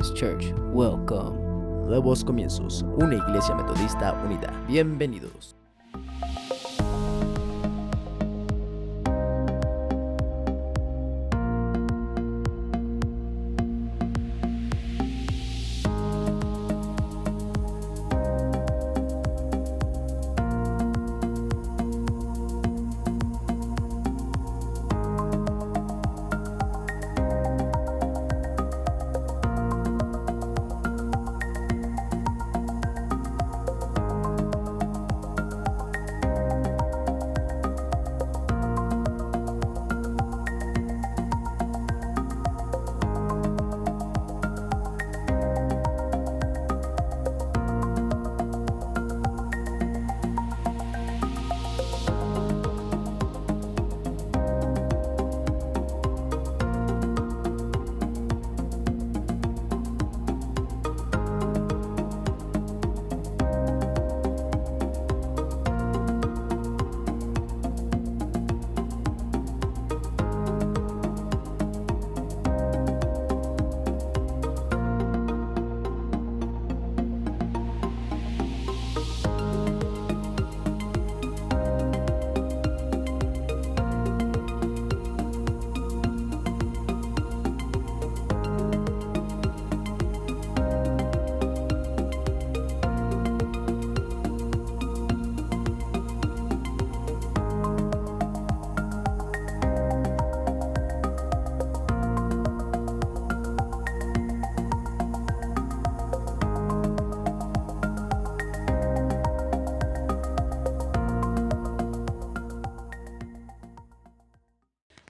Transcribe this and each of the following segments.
Baptist Church. Welcome. Nuevos comienzos. Una iglesia metodista unida. Bienvenidos.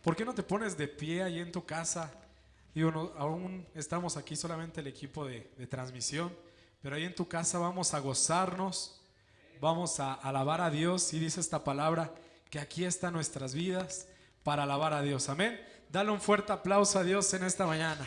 ¿Por qué no te pones de pie ahí en tu casa? Digo, no, aún estamos aquí solamente el equipo de transmisión, pero ahí en tu casa vamos a gozarnos, vamos a alabar a Dios. Y dice esta palabra que aquí están nuestras vidas para alabar a Dios. Amén. Dale un fuerte aplauso a Dios en esta mañana.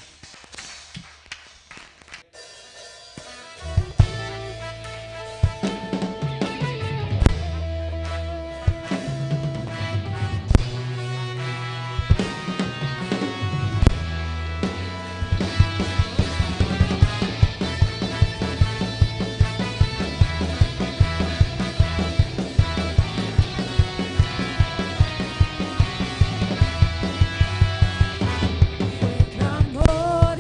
Fue tu amor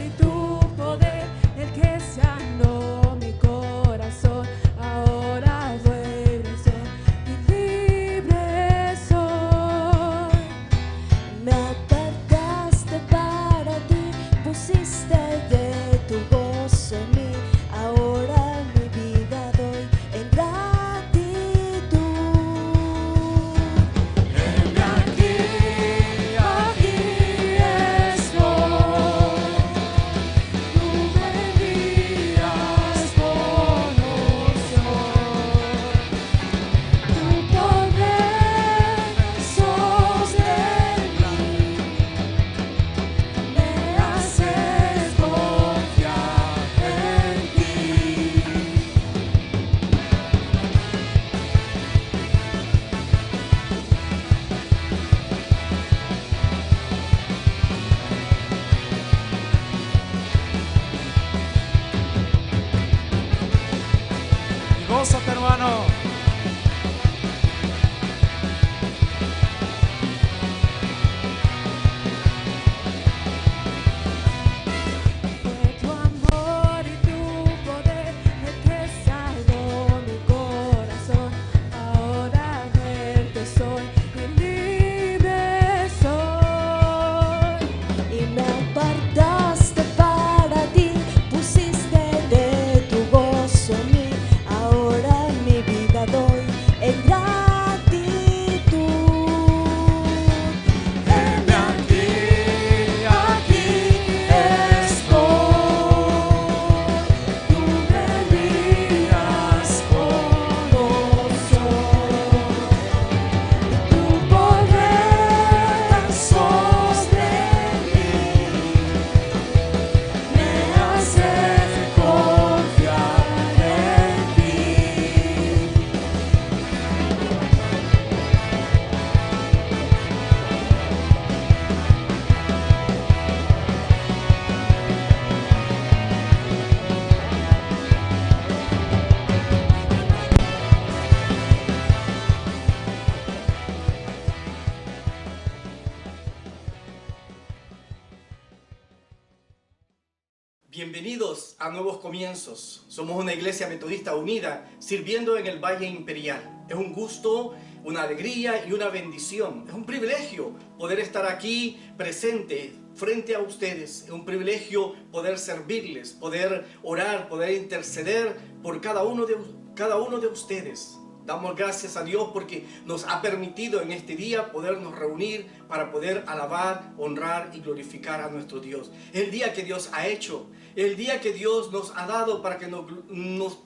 Bienvenidos a Nuevos Comienzos. Somos una iglesia metodista unida, sirviendo en el Valle Imperial. Es un gusto, una alegría y una bendición. Es un privilegio poder estar aquí presente frente a ustedes. Es un privilegio poder servirles, poder orar, poder interceder por cada uno de ustedes. Damos gracias a Dios porque nos ha permitido en este día podernos reunir para poder alabar, honrar y glorificar a nuestro Dios. El día que Dios ha hecho, el día que Dios nos ha dado para que nos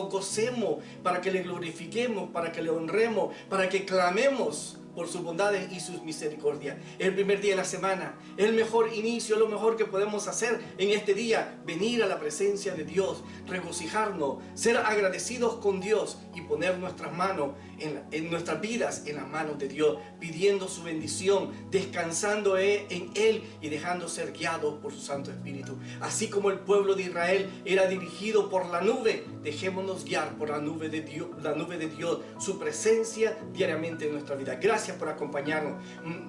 gocemos, para que le glorifiquemos, para que le honremos, para que clamemos por sus bondades y sus misericordias. El primer día de la semana, el mejor inicio, lo mejor que podemos hacer en este día, venir a la presencia de Dios, regocijarnos, ser agradecidos con Dios y poner nuestras manos en nuestras vidas en las manos de Dios, pidiendo su bendición, descansando en Él y dejando ser guiados por su Santo Espíritu. Así como el pueblo de Israel era dirigido por la nube, dejémonos guiar por la nube de Dios, su presencia diariamente en nuestra vida. Gracias por acompañarnos.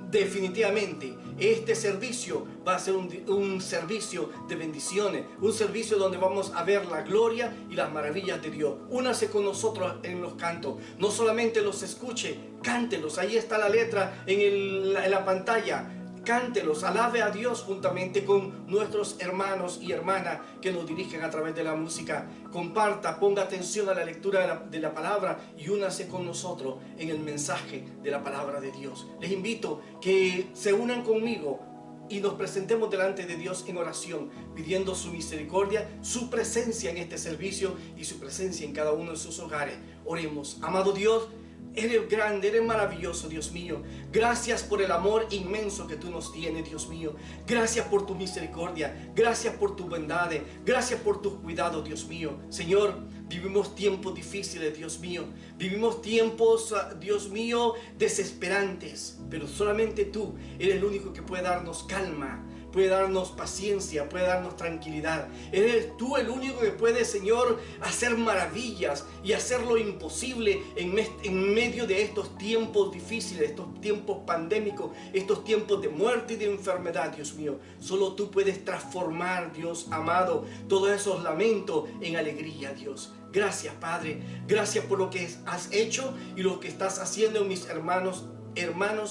Definitivamente este servicio va a ser un servicio de bendiciones, un servicio donde vamos a ver la gloria y las maravillas de Dios. Únase con nosotros en los cantos, no solamente los escuche, cántelos. Ahí está la letra en la pantalla. Cántelos, alabe a Dios juntamente con nuestros hermanos y hermanas que nos dirigen a través de la música. Comparta, ponga atención a la lectura de la palabra y únase con nosotros en el mensaje de la palabra de Dios. Les invito que se unan conmigo y nos presentemos delante de Dios en oración, pidiendo su misericordia, su presencia en este servicio y su presencia en cada uno de sus hogares. Oremos. Amado Dios, eres grande, eres maravilloso, Dios mío. Gracias por el amor inmenso que tú nos tienes, Dios mío. Gracias por tu misericordia. Gracias por tus bondades. Gracias por tus cuidados, Dios mío. Señor, vivimos tiempos difíciles, Dios mío. Vivimos tiempos, Dios mío, desesperantes. Pero solamente tú eres el único que puede darnos calma, puede darnos paciencia, puede darnos tranquilidad. Eres tú el único que puede, Señor, hacer maravillas y hacer lo imposible en medio de estos tiempos difíciles, estos tiempos pandémicos, estos tiempos de muerte y de enfermedad, Dios mío. Solo tú puedes transformar, Dios amado, todos esos lamentos en alegría, Dios. Gracias, Padre. Gracias por lo que has hecho y lo que estás haciendo en mis hermanos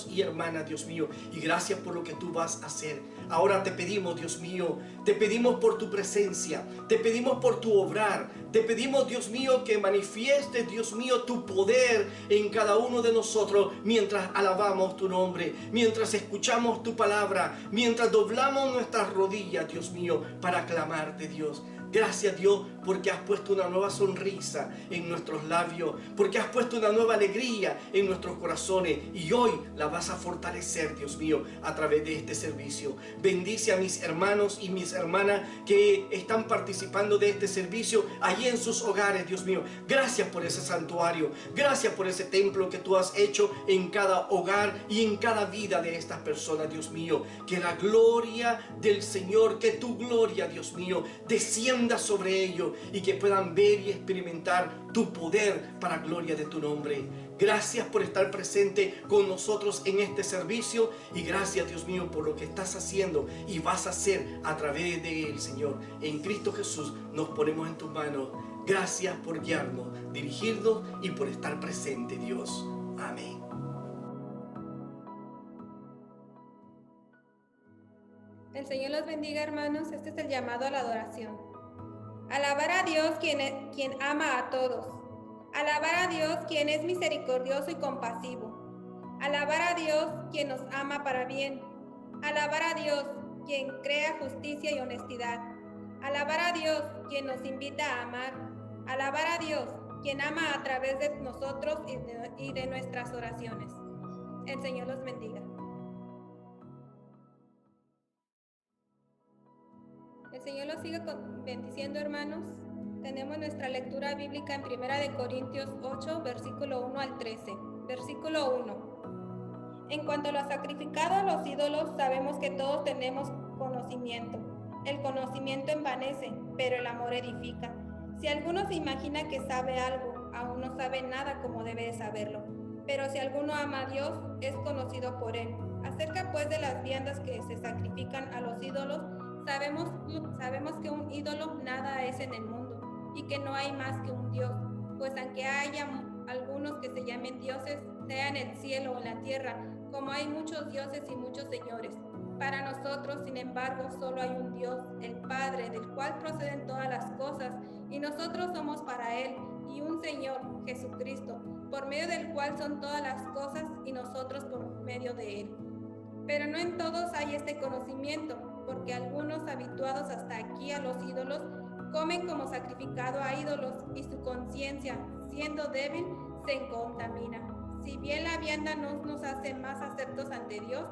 y hermanas, Dios mío, y gracias por lo que tú vas a hacer. Ahora te pedimos, Dios mío, te pedimos por tu presencia, te pedimos por tu obrar, te pedimos, Dios mío, que manifiestes, Dios mío, tu poder en cada uno de nosotros mientras alabamos tu nombre, mientras escuchamos tu palabra, mientras doblamos nuestras rodillas, Dios mío, para clamarte, Dios. Gracias, Dios, porque has puesto una nueva sonrisa en nuestros labios, porque has puesto una nueva alegría en nuestros corazones y hoy la vas a fortalecer, Dios mío, a través de este servicio. Bendice a mis hermanos y mis hermanas que están participando de este servicio allí en sus hogares, Dios mío. Gracias por ese santuario, gracias por ese templo que tú has hecho en cada hogar y en cada vida de estas personas, Dios mío. Que la gloria del Señor, que tu gloria, Dios mío, descienda sobre ellos y que puedan ver y experimentar tu poder para gloria de tu nombre. Gracias por estar presente con nosotros en este servicio y gracias, Dios mío, por lo que estás haciendo y vas a hacer a través de él, Señor. En Cristo Jesús nos ponemos en tus manos. Gracias por guiarnos, dirigirnos y por estar presente, Dios. Amén. El Señor los bendiga, hermanos. Este es el llamado a la adoración. Alabar a Dios quien ama a todos. Alabar a Dios quien es misericordioso y compasivo. Alabar a Dios quien nos ama para bien. Alabar a Dios quien crea justicia y honestidad. Alabar a Dios quien nos invita a amar. Alabar a Dios quien ama a través de nosotros y de nuestras oraciones. El Señor los bendiga. El Señor los siga bendiciendo, hermanos. Tenemos nuestra lectura bíblica en 1 Corintios 8, versículo 1 al 13. Versículo 1. En cuanto a lo sacrificado a los ídolos, sabemos que todos tenemos conocimiento. El conocimiento envanece, pero el amor edifica. Si alguno se imagina que sabe algo, aún no sabe nada como debe de saberlo. Pero si alguno ama a Dios, es conocido por él. Acerca pues de las viandas que se sacrifican a los ídolos, Sabemos que un ídolo nada es en el mundo y que no hay más que un Dios, pues aunque haya algunos que se llamen dioses, sea en el cielo o en la tierra, como hay muchos dioses y muchos señores. Para nosotros, sin embargo, solo hay un Dios, el Padre, del cual proceden todas las cosas, y nosotros somos para Él, y un Señor, Jesucristo, por medio del cual son todas las cosas, y nosotros por medio de Él. Pero no en todos hay este conocimiento, porque algunos, habituados hasta aquí a los ídolos, comen como sacrificado a ídolos, y su conciencia, siendo débil, se contamina. Si bien la vianda no nos hace más aceptos ante Dios,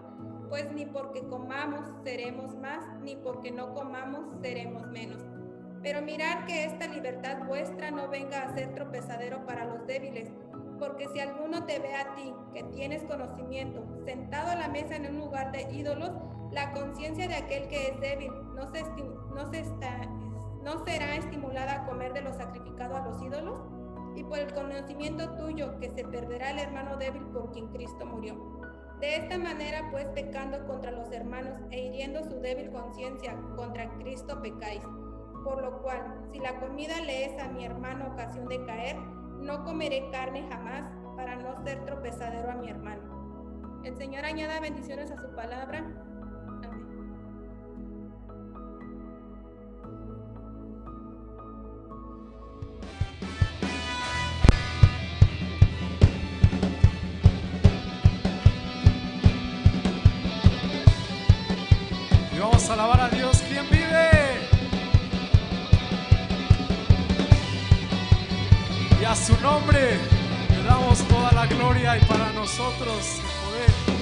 pues ni porque comamos seremos más, ni porque no comamos seremos menos. Pero mirad que esta libertad vuestra no venga a ser tropezadero para los débiles, porque si alguno te ve a ti, que tienes conocimiento, sentado a la mesa en un lugar de ídolos, la conciencia de aquel que es débil no será estimulada a comer de lo sacrificado a los ídolos, y por el conocimiento tuyo que se perderá el hermano débil por quien Cristo murió. De esta manera, pues, pecando contra los hermanos e hiriendo su débil conciencia, contra Cristo pecáis. Por lo cual, si la comida le es a mi hermano ocasión de caer, no comeré carne jamás, para no ser tropezadero a mi hermano. El Señor añada bendiciones a su palabra. Amén. Y vamos a alabar a Dios, quien vive. Y a su nombre le damos toda la gloria y para nosotros el poder.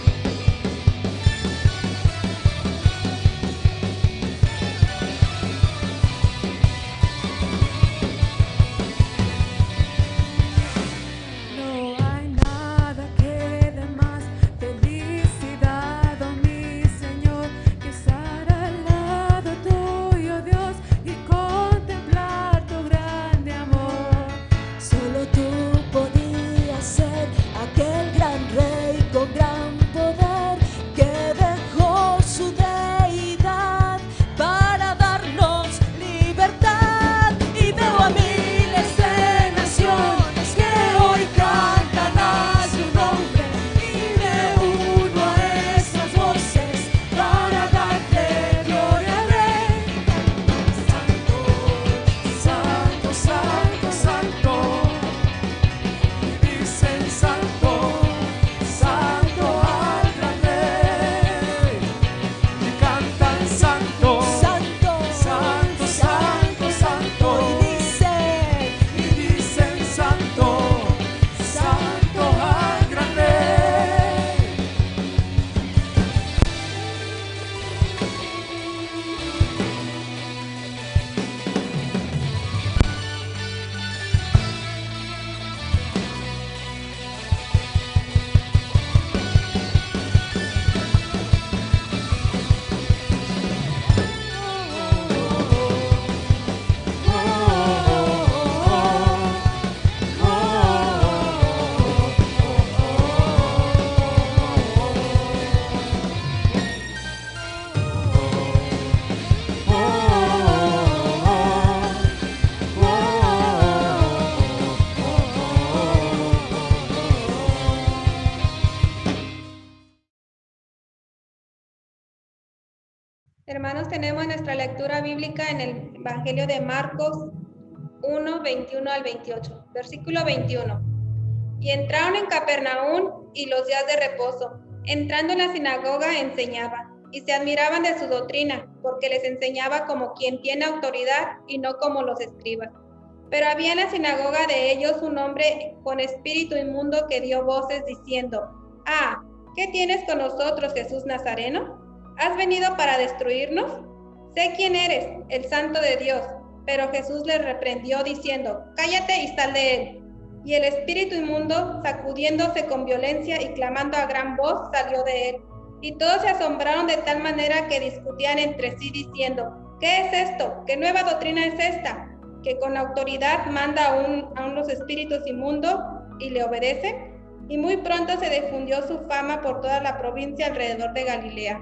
Hermanos, tenemos nuestra lectura bíblica en el Evangelio de Marcos 1, 21 al 28. Versículo 21. Y entraron en Capernaum y los días de reposo, entrando en la sinagoga, enseñaba, y se admiraban de su doctrina, porque les enseñaba como quien tiene autoridad y no como los escribas. Pero había en la sinagoga de ellos un hombre con espíritu inmundo que dio voces diciendo: «Ah, ¿qué tienes con nosotros, Jesús Nazareno? ¿Has venido para destruirnos? Sé quién eres, el Santo de Dios». Pero Jesús le reprendió diciendo: «Cállate y sal de él». Y el espíritu inmundo, sacudiéndose con violencia y clamando a gran voz, salió de él. Y todos se asombraron de tal manera que discutían entre sí diciendo: «¿Qué es esto? ¿Qué nueva doctrina es esta? Que con autoridad manda a los espíritus inmundos y le obedece». Y muy pronto se difundió su fama por toda la provincia alrededor de Galilea.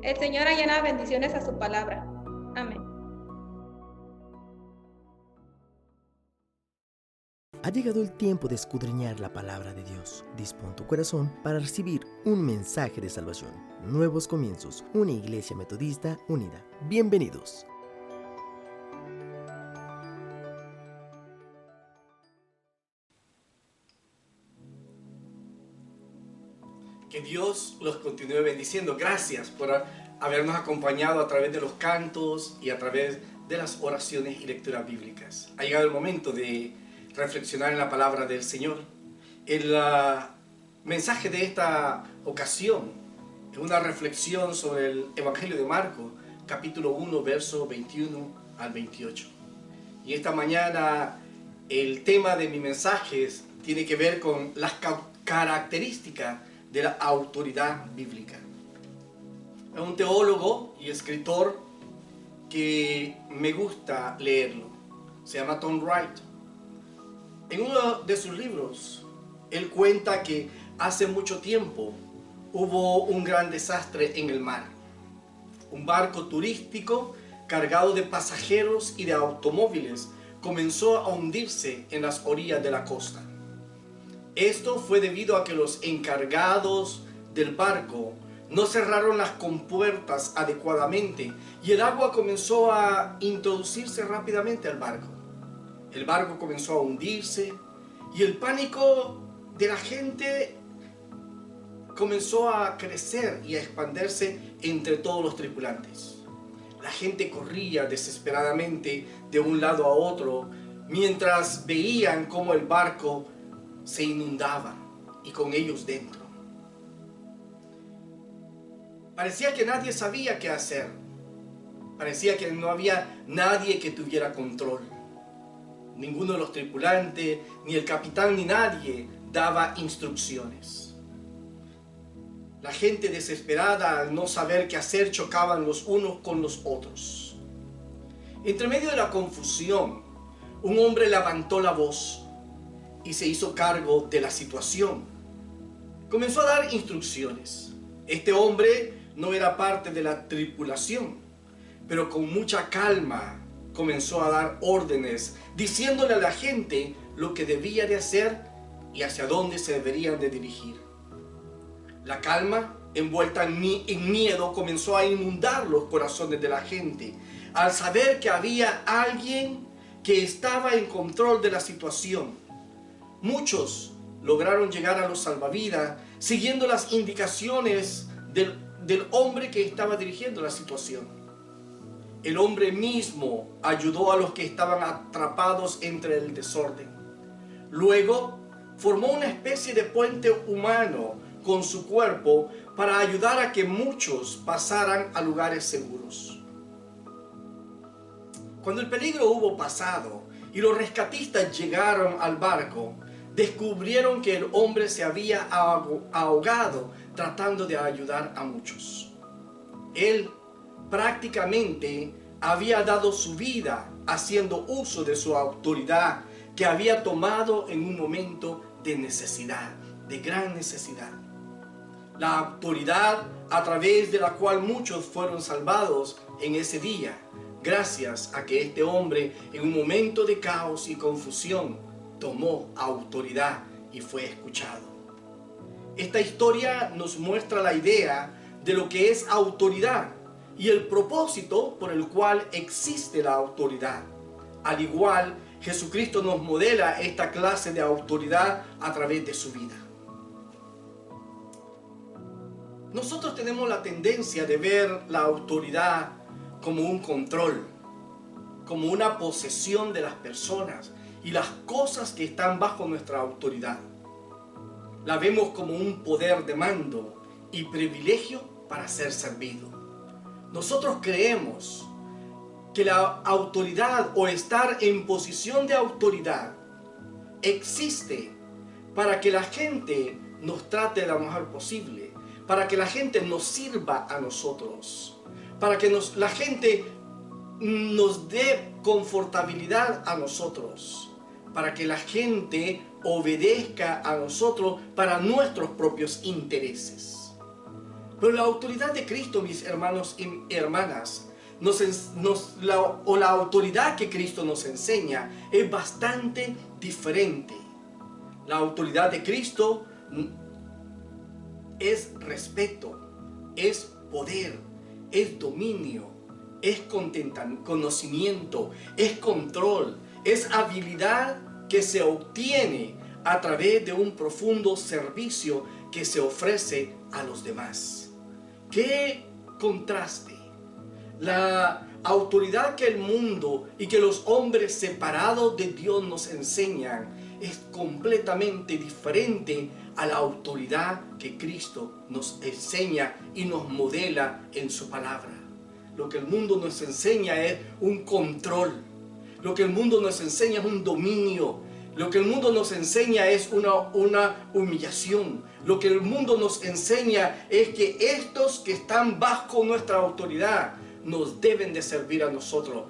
El Señor añada bendiciones a su palabra. Amén. Ha llegado el tiempo de escudriñar la palabra de Dios. Dispón tu corazón para recibir un mensaje de salvación. Nuevos comienzos, una iglesia metodista unida. Bienvenidos. Que Dios los continúe bendiciendo. Gracias por habernos acompañado a través de los cantos y a través de las oraciones y lecturas bíblicas. Ha llegado el momento de reflexionar en la palabra del Señor. El mensaje de esta ocasión es una reflexión sobre el Evangelio de Marcos, capítulo 1, verso 21 al 28. Y esta mañana el tema de mi mensaje tiene que ver con las características de la autoridad bíblica. Es un teólogo y escritor que me gusta leerlo. Se llama Tom Wright. En uno de sus libros, él cuenta que hace mucho tiempo hubo un gran desastre en el mar. Un barco turístico cargado de pasajeros y de automóviles comenzó a hundirse en las orillas de la costa. Esto fue debido a que los encargados del barco no cerraron las compuertas adecuadamente y el agua comenzó a introducirse rápidamente al barco. El barco comenzó a hundirse y el pánico de la gente comenzó a crecer y a expandirse entre todos los tripulantes. La gente corría desesperadamente de un lado a otro mientras veían cómo el barco se inundaba y con ellos dentro. Parecía que nadie sabía qué hacer. Parecía que no había nadie que tuviera control. Ninguno de los tripulantes, ni el capitán, ni nadie daba instrucciones. La gente desesperada al no saber qué hacer chocaban los unos con los otros. Entre medio de la confusión, un hombre levantó la voz y se hizo cargo de la situación. Comenzó a dar instrucciones. Este hombre no era parte de la tripulación, pero con mucha calma comenzó a dar órdenes, diciéndole a la gente lo que debía de hacer y hacia dónde se deberían de dirigir. La calma, envuelta en miedo, comenzó a inundar los corazones de la gente, al saber que había alguien que estaba en control de la situación. Muchos lograron llegar a los salvavidas siguiendo las indicaciones del hombre que estaba dirigiendo la situación. El hombre mismo ayudó a los que estaban atrapados entre el desorden. Luego formó una especie de puente humano con su cuerpo para ayudar a que muchos pasaran a lugares seguros. Cuando el peligro hubo pasado y los rescatistas llegaron al barco, descubrieron que el hombre se había ahogado tratando de ayudar a muchos. Él prácticamente había dado su vida haciendo uso de su autoridad que había tomado en un momento de necesidad, de gran necesidad. La autoridad a través de la cual muchos fueron salvados en ese día, gracias a que este hombre en un momento de caos y confusión tomó autoridad y fue escuchado. Esta historia nos muestra la idea de lo que es autoridad y el propósito por el cual existe la autoridad. Al igual, Jesucristo nos modela esta clase de autoridad a través de su vida. Nosotros tenemos la tendencia de ver la autoridad como un control, como una posesión de las personas y las cosas que están bajo nuestra autoridad. La vemos como un poder de mando y privilegio para ser servido. Nosotros creemos que la autoridad o estar en posición de autoridad existe para que la gente nos trate de la mejor posible, para que la gente nos sirva a nosotros, para que la gente nos dé confortabilidad a nosotros, para que la gente obedezca a nosotros para nuestros propios intereses. Pero la autoridad de Cristo, mis hermanos y hermanas, la autoridad que Cristo nos enseña es bastante diferente. La autoridad de Cristo es respeto, es poder, es dominio, es conocimiento, es control, es habilidad que se obtiene a través de un profundo servicio que se ofrece a los demás. ¡Qué contraste! La autoridad que el mundo y que los hombres separados de Dios nos enseñan es completamente diferente a la autoridad que Cristo nos enseña y nos modela en su palabra. Lo que el mundo nos enseña es un control. Lo que el mundo nos enseña es un dominio. Lo que el mundo nos enseña es una humillación. Lo que el mundo nos enseña es que estos que están bajo nuestra autoridad nos deben de servir a nosotros.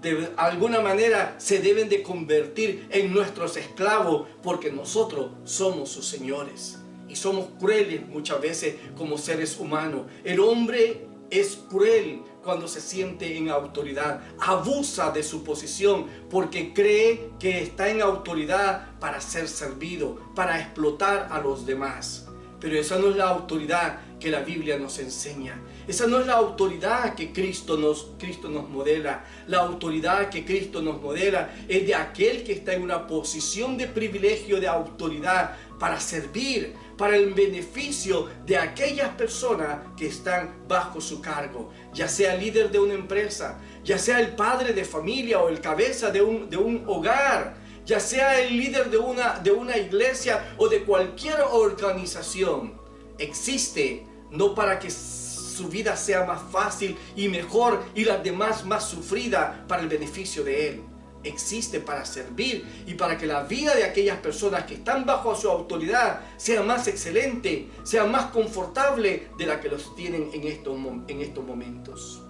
De alguna manera se deben de convertir en nuestros esclavos porque nosotros somos sus señores. Y somos crueles muchas veces como seres humanos. El hombre es cruel cuando se siente en autoridad. Abusa de su posición porque cree que está en autoridad para ser servido, para explotar a los demás. Pero esa no es la autoridad que la Biblia nos enseña. Esa no es la autoridad que Cristo nos modela. La autoridad que Cristo nos modela es de aquel que está en una posición de privilegio, de autoridad, para servir, para el beneficio de aquellas personas que están bajo su cargo. Ya sea líder de una empresa, ya sea el padre de familia o el cabeza de un hogar, ya sea el líder de una iglesia o de cualquier organización. Existe no para que su vida sea más fácil y mejor y las demás más sufrida para el beneficio de él. Existe para servir y para que la vida de aquellas personas que están bajo su autoridad sea más excelente, sea más confortable de la que los tienen en estos momentos.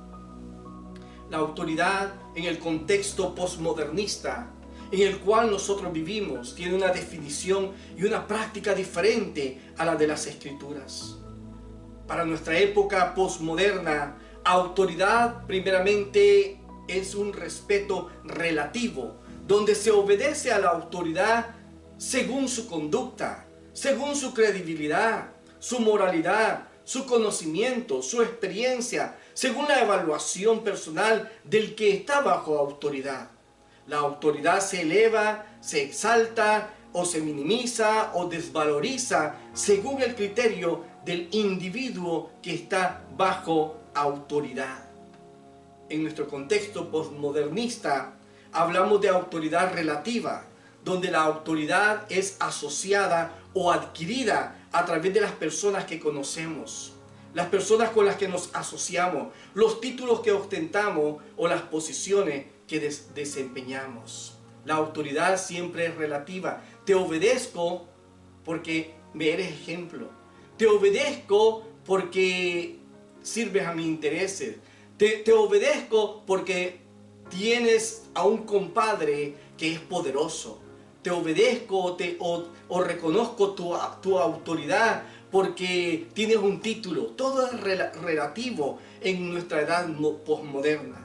La autoridad en el contexto postmodernista en el cual nosotros vivimos tiene una definición y una práctica diferente a la de las Escrituras. Para nuestra época postmoderna, autoridad primeramente es un respeto relativo, donde se obedece a la autoridad según su conducta, según su credibilidad, su moralidad, su conocimiento, su experiencia, según la evaluación personal del que está bajo autoridad. La autoridad se eleva, se exalta o se minimiza o desvaloriza según el criterio del individuo que está bajo autoridad. En nuestro contexto postmodernista hablamos de autoridad relativa, donde la autoridad es asociada o adquirida a través de las personas que conocemos, las personas con las que nos asociamos, los títulos que ostentamos o las posiciones que desempeñamos. La autoridad siempre es relativa. Te obedezco porque me eres ejemplo. Te obedezco porque sirves a mis intereses. Te obedezco porque tienes a un compadre que es poderoso. Te obedezco o reconozco tu autoridad porque tienes un título. Todo es relativo en nuestra edad postmoderna.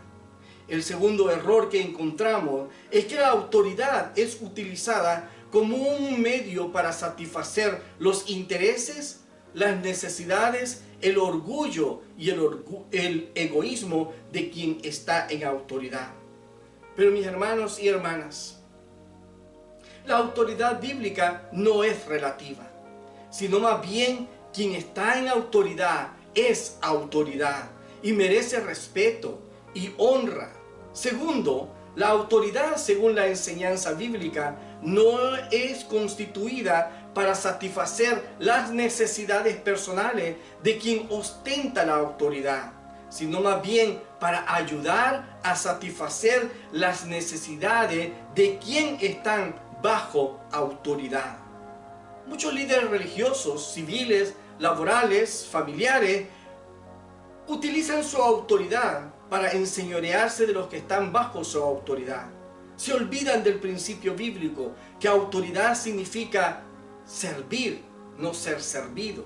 El segundo error que encontramos es que la autoridad es utilizada como un medio para satisfacer los intereses, las necesidades, el orgullo y el egoísmo de quien está en autoridad. Pero mis hermanos y hermanas, la autoridad bíblica no es relativa, sino más bien quien está en autoridad es autoridad y merece respeto y honra. Segundo, la autoridad, según la enseñanza bíblica, no es constituida para satisfacer las necesidades personales de quien ostenta la autoridad, sino más bien para ayudar a satisfacer las necesidades de quien están bajo autoridad. Muchos líderes religiosos, civiles, laborales, familiares, utilizan su autoridad para enseñorearse de los que están bajo su autoridad. Se olvidan del principio bíblico, que autoridad significa servir, no ser servido.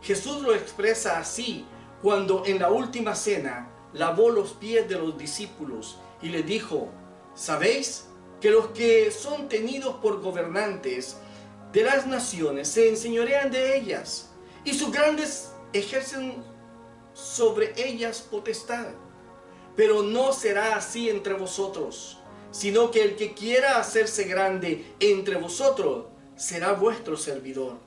Jesús lo expresa así cuando en la última cena lavó los pies de los discípulos y les dijo: ¿sabéis que los que son tenidos por gobernantes de las naciones se enseñorean de ellas, y sus grandes ejercen sobre ellas potestad? Pero no será así entre vosotros, sino que el que quiera hacerse grande entre vosotros será vuestro servidor.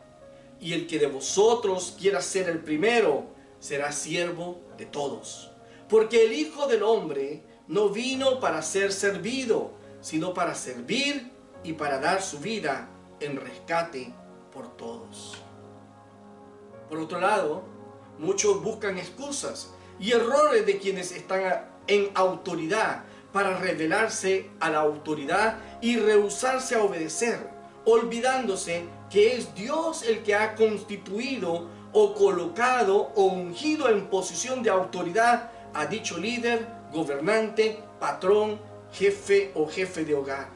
Y el que de vosotros quiera ser el primero será siervo de todos. Porque el Hijo del Hombre no vino para ser servido, sino para servir y para dar su vida en rescate por todos. Por otro lado, muchos buscan excusas y errores de quienes están en autoridad para rebelarse a la autoridad y rehusarse a obedecer, olvidándose que es Dios el que ha constituido o colocado o ungido en posición de autoridad a dicho líder, gobernante, patrón, jefe o jefe de hogar.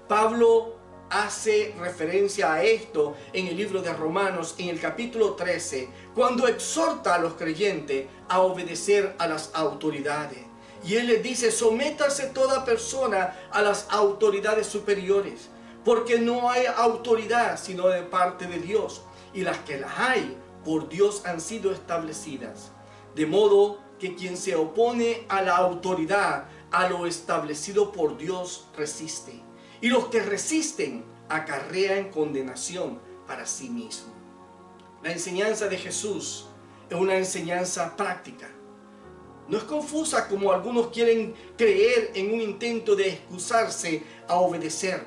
Pablo hace referencia a esto en el libro de Romanos, en el capítulo 13, cuando exhorta a los creyentes a obedecer a las autoridades. Y él les dice: sométase toda persona a las autoridades superiores, porque no hay autoridad sino de parte de Dios, y las que las hay por Dios han sido establecidas. De modo que quien se opone a la autoridad, a lo establecido por Dios, resiste. Y los que resisten acarrean condenación para sí mismos. La enseñanza de Jesús es una enseñanza práctica. No es confusa como algunos quieren creer en un intento de excusarse a obedecer.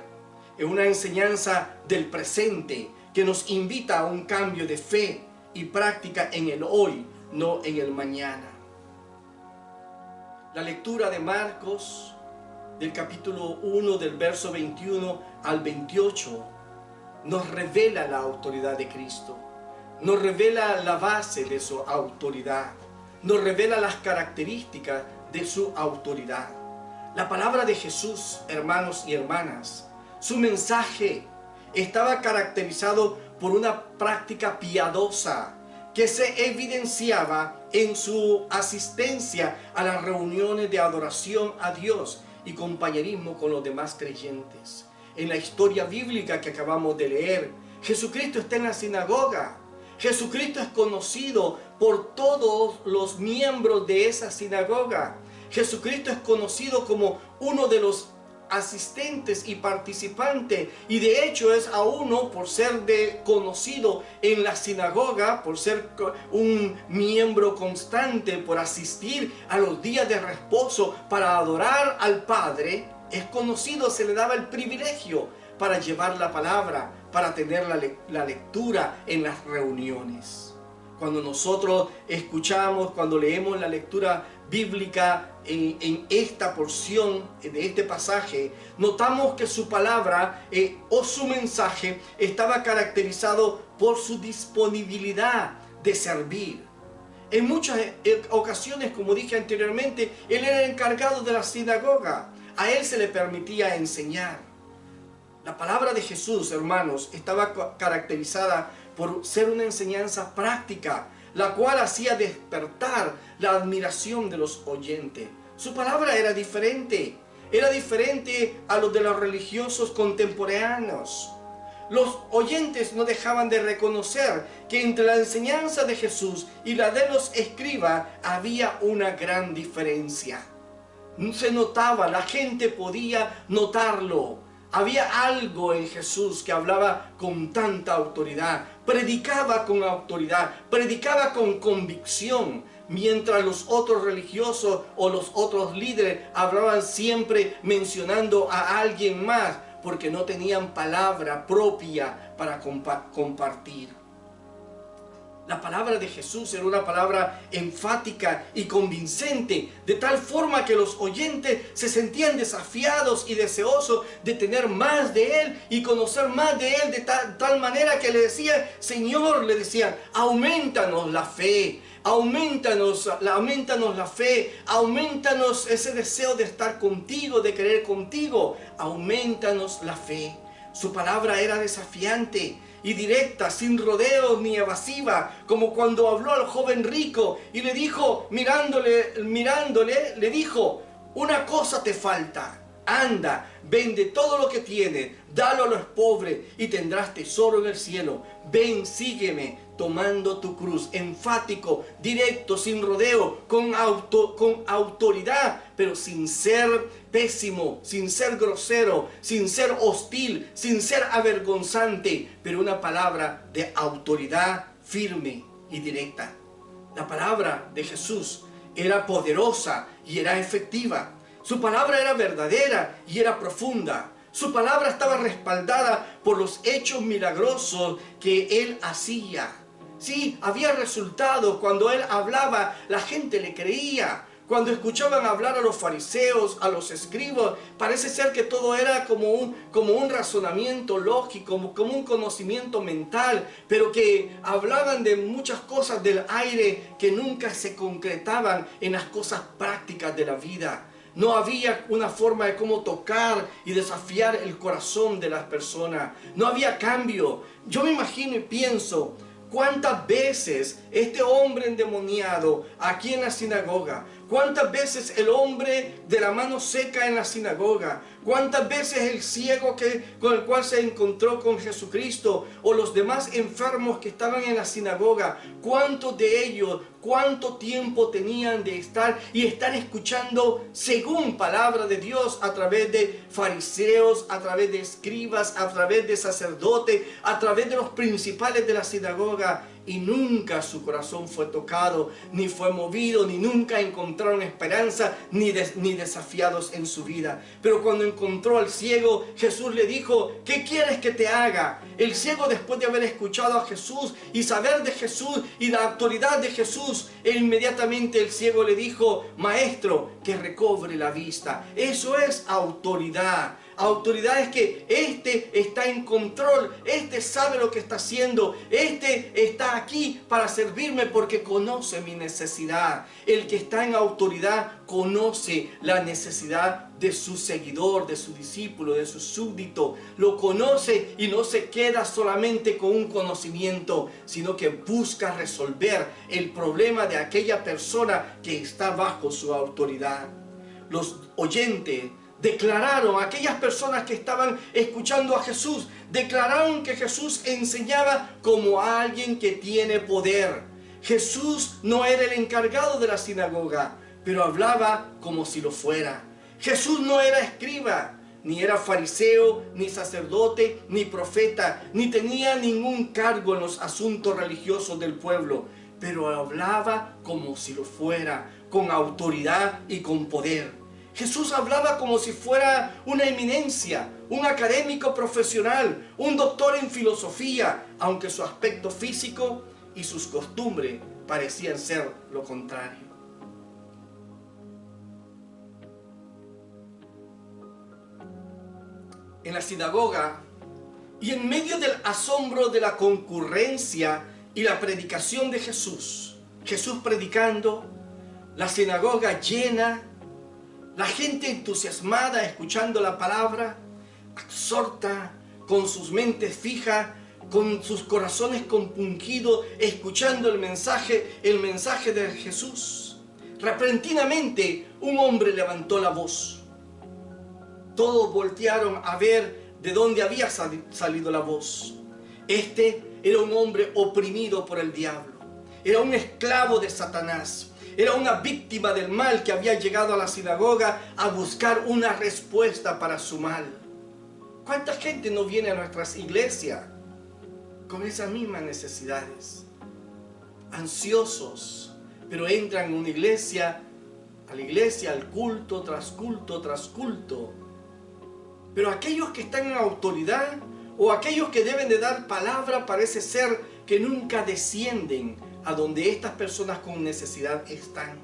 Es una enseñanza del presente que nos invita a un cambio de fe y práctica en el hoy, no en el mañana. La lectura de Marcos, del capítulo 1, del verso 21 al 28, nos revela la autoridad de Cristo, nos revela la base de su autoridad, nos revela las características de su autoridad. La palabra de Jesús, hermanos y hermanas, su mensaje estaba caracterizado por una práctica piadosa que se evidenciaba en su asistencia a las reuniones de adoración a Dios y compañerismo con los demás creyentes. En la historia bíblica que acabamos de leer, Jesucristo está en la sinagoga. Jesucristo es conocido por todos los miembros de esa sinagoga. Jesucristo es conocido como uno de los asistentes y participantes, y de hecho es a uno por ser conocido en la sinagoga, por ser un miembro constante, por asistir a los días de reposo para adorar al Padre. Es conocido, se le daba el privilegio para llevar la palabra, para tener la lectura en las reuniones. Cuando nosotros escuchamos, cuando leemos la lectura bíblica en esta porción de este pasaje, notamos que su palabra o su mensaje estaba caracterizado por su disponibilidad de servir. En muchas ocasiones, como dije anteriormente, él era el encargado de la sinagoga. A él se le permitía enseñar. La palabra de Jesús, hermanos, estaba caracterizada por ser una enseñanza práctica, la cual hacía despertar la admiración de los oyentes. Su palabra era diferente a los de los religiosos contemporáneos. Los oyentes no dejaban de reconocer que entre la enseñanza de Jesús y la de los escribas había una gran diferencia. Se notaba, la gente podía notarlo. Había algo en Jesús que hablaba con tanta autoridad, predicaba con autoridad, predicaba con convicción, mientras los otros religiosos o los otros líderes hablaban siempre mencionando a alguien más, porque no tenían palabra propia para compartir. La palabra de Jesús era una palabra enfática y convincente, de tal forma que los oyentes se sentían desafiados y deseosos de tener más de Él y conocer más de Él, de tal manera que le decían: Señor, le decían, aumentanos la fe, aumentanos la fe, aumentanos ese deseo de estar contigo, de creer contigo, aumentanos la fe. Su palabra era desafiante y directa, sin rodeos ni evasiva, como cuando habló al joven rico y le dijo, mirándole, le dijo, una cosa te falta. Anda, vende todo lo que tienes, dalo a los pobres y tendrás tesoro en el cielo. Ven, sígueme, tomando tu cruz. Enfático, directo, sin rodeo, con autoridad, pero sin ser pésimo, sin ser grosero, sin ser hostil, sin ser avergonzante, pero una palabra de autoridad firme y directa. La palabra de Jesús era poderosa y era efectiva. Su palabra era verdadera y era profunda. Su palabra estaba respaldada por los hechos milagrosos que Él hacía. Sí, había resultados. Cuando Él hablaba, la gente le creía. Cuando escuchaban hablar a los fariseos, a los escribas, parece ser que todo era como un razonamiento lógico, como un conocimiento mental, pero que hablaban de muchas cosas del aire que nunca se concretaban en las cosas prácticas de la vida. No había una forma de cómo tocar y desafiar el corazón de las personas. No había cambio. Yo me imagino y pienso, ¿cuántas veces este hombre endemoniado aquí en la sinagoga? ¿Cuántas veces el hombre de la mano seca en la sinagoga? ¿Cuántas veces el ciego con el cual se encontró con Jesucristo? O los demás enfermos que estaban en la sinagoga. ¿Cuántos de ellos, cuánto tiempo tenían de estar escuchando según palabra de Dios a través de fariseos, a través de escribas, a través de sacerdotes, a través de los principales de la sinagoga? Y nunca su corazón fue tocado, ni fue movido, ni nunca encontraron esperanza, ni desafiados en su vida. Pero cuando encontró al ciego, Jesús le dijo, ¿qué quieres que te haga? El ciego, después de haber escuchado a Jesús y saber de Jesús y la autoridad de Jesús, inmediatamente el ciego le dijo, Maestro, que recobre la vista. Eso es autoridad. Autoridad es que este está en control, este sabe lo que está haciendo, este está aquí para servirme porque conoce mi necesidad. El que está en autoridad conoce la necesidad de su seguidor, de su discípulo, de su súbdito. Lo conoce y no se queda solamente con un conocimiento, sino que busca resolver el problema de aquella persona que está bajo su autoridad. Los oyentes declararon, aquellas personas que estaban escuchando a Jesús, declararon que Jesús enseñaba como alguien que tiene poder. Jesús no era el encargado de la sinagoga, pero hablaba como si lo fuera. Jesús no era escriba, ni era fariseo, ni sacerdote, ni profeta, ni tenía ningún cargo en los asuntos religiosos del pueblo, pero hablaba como si lo fuera, con autoridad y con poder. Jesús hablaba como si fuera una eminencia, un académico profesional, un doctor en filosofía, aunque su aspecto físico y sus costumbres parecían ser lo contrario. En la sinagoga y en medio del asombro de la concurrencia y la predicación de Jesús predicando, la sinagoga llena, la gente entusiasmada escuchando la palabra, absorta, con sus mentes fijas, con sus corazones compungidos, escuchando el mensaje de Jesús. Repentinamente un hombre levantó la voz. Todos voltearon a ver de dónde había salido la voz. Este era un hombre oprimido por el diablo. Era un esclavo de Satanás. Era una víctima del mal que había llegado a la sinagoga a buscar una respuesta para su mal. ¿Cuánta gente no viene a nuestras iglesias con esas mismas necesidades? Ansiosos, pero entran en una iglesia, a la iglesia, al culto tras culto tras culto. Pero aquellos que están en autoridad o aquellos que deben de dar palabra parece ser que nunca descienden a donde estas personas con necesidad están.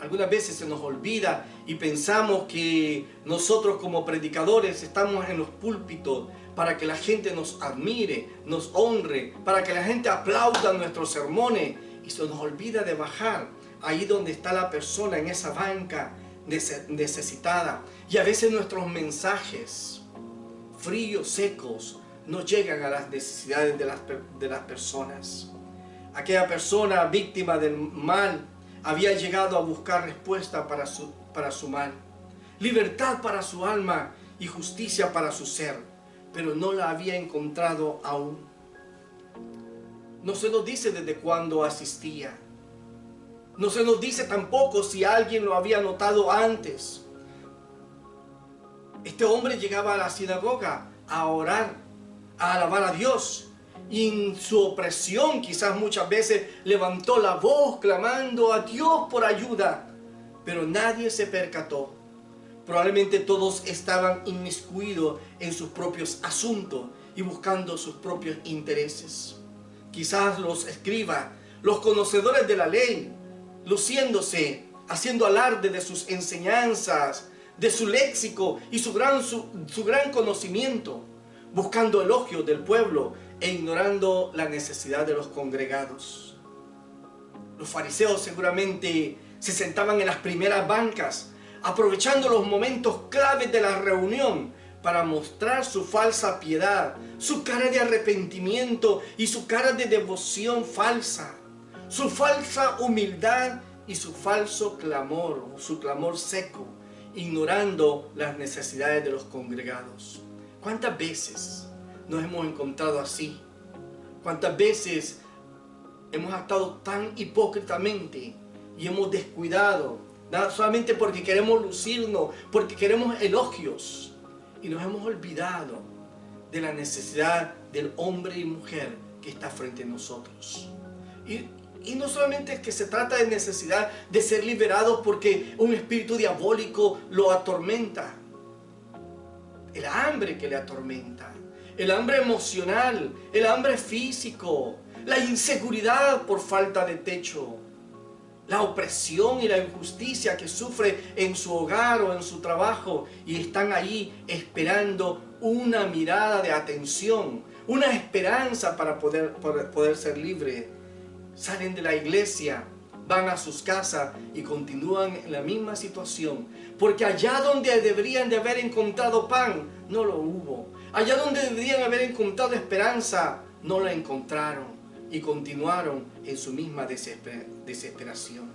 Algunas veces se nos olvida y pensamos que nosotros como predicadores estamos en los púlpitos para que la gente nos admire, nos honre, para que la gente aplauda nuestros sermones, y se nos olvida de bajar ahí donde está la persona, en esa banca necesitada. Y a veces nuestros mensajes fríos, secos, no llegan a las necesidades de las personas. Aquella persona víctima del mal había llegado a buscar respuesta para su mal, libertad para su alma y justicia para su ser, pero no la había encontrado aún. No se nos dice desde cuándo asistía. No se nos dice tampoco si alguien lo había notado antes. Este hombre llegaba a la sinagoga a orar, a alabar a Dios. Y en su opresión quizás muchas veces levantó la voz clamando a Dios por ayuda. Pero nadie se percató. Probablemente todos estaban inmiscuidos en sus propios asuntos y buscando sus propios intereses. Quizás los escribas, los conocedores de la ley, luciéndose, haciendo alarde de sus enseñanzas, de su léxico y su gran conocimiento, buscando elogios del pueblo e ignorando la necesidad de los congregados. Los fariseos seguramente se sentaban en las primeras bancas, aprovechando los momentos claves de la reunión para mostrar su falsa piedad, su cara de arrepentimiento y su cara de devoción falsa, su falsa humildad y su falso clamor, su clamor seco, ignorando las necesidades de los congregados. ¿Cuántas veces nos hemos encontrado así? ¿Cuántas veces hemos actuado tan hipócritamente y hemos descuidado, solamente porque queremos lucirnos, porque queremos elogios, y nos hemos olvidado de la necesidad del hombre y mujer que está frente a nosotros? Y no solamente es que se trata de necesidad de ser liberados porque un espíritu diabólico lo atormenta. El hambre que le atormenta, el hambre emocional, el hambre físico, la inseguridad por falta de techo, la opresión y la injusticia que sufre en su hogar o en su trabajo, y están ahí esperando una mirada de atención, una esperanza para poder ser libre. Salen de la iglesia, van a sus casas y continúan en la misma situación, porque allá donde deberían de haber encontrado pan, no lo hubo. Allá donde deberían haber encontrado esperanza, no la encontraron, y continuaron en su misma desesperación.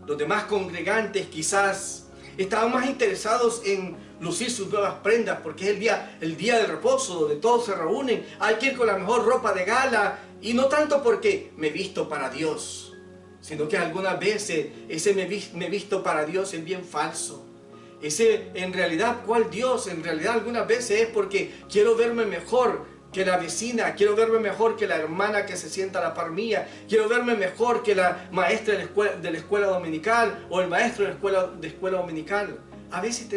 Los demás congregantes quizás estaban más interesados en lucir sus nuevas prendas, porque es el día del reposo, donde todos se reúnen. Hay que ir con la mejor ropa de gala, y no tanto porque me visto para Dios, sino que algunas veces ese me visto para Dios es bien falso. Ese en realidad, ¿cuál Dios? En realidad algunas veces es porque quiero verme mejor que la vecina, quiero verme mejor que la hermana que se sienta a la par mía, quiero verme mejor que la maestra de la escuela dominical o el maestro de la escuela dominical. A veces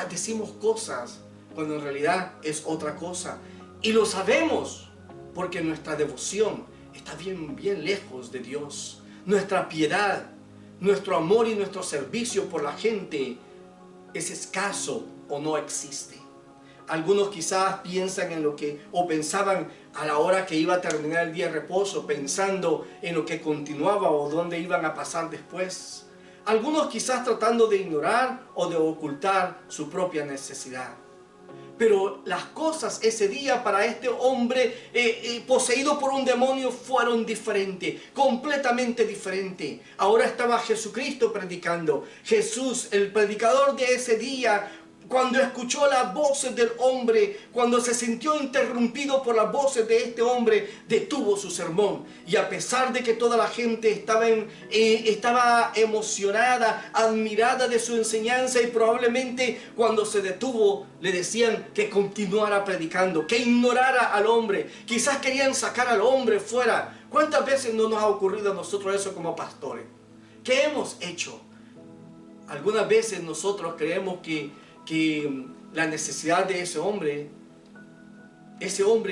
decimos cosas cuando en realidad es otra cosa, y lo sabemos porque nuestra devoción está bien lejos de Dios. Nuestra piedad, nuestro amor y nuestro servicio por la gente es escaso o no existe. Algunos quizás piensan en pensaban a la hora que iba a terminar el día de reposo, pensando en lo que continuaba o dónde iban a pasar después. Algunos quizás tratando de ignorar o de ocultar su propia necesidad. Pero las cosas ese día para este hombre poseído por un demonio fueron diferentes, completamente diferentes. Ahora estaba Jesucristo predicando. Jesús, el predicador de ese día, cuando escuchó las voces del hombre, cuando se sintió interrumpido por las voces de este hombre, detuvo su sermón. Y a pesar de que toda la gente estaba emocionada, admirada de su enseñanza, y probablemente cuando se detuvo le decían que continuara predicando, que ignorara al hombre. Quizás querían sacar al hombre fuera. ¿Cuántas veces no nos ha ocurrido a nosotros eso como pastores? ¿Qué hemos hecho? Algunas veces nosotros creemos que la necesidad de ese hombre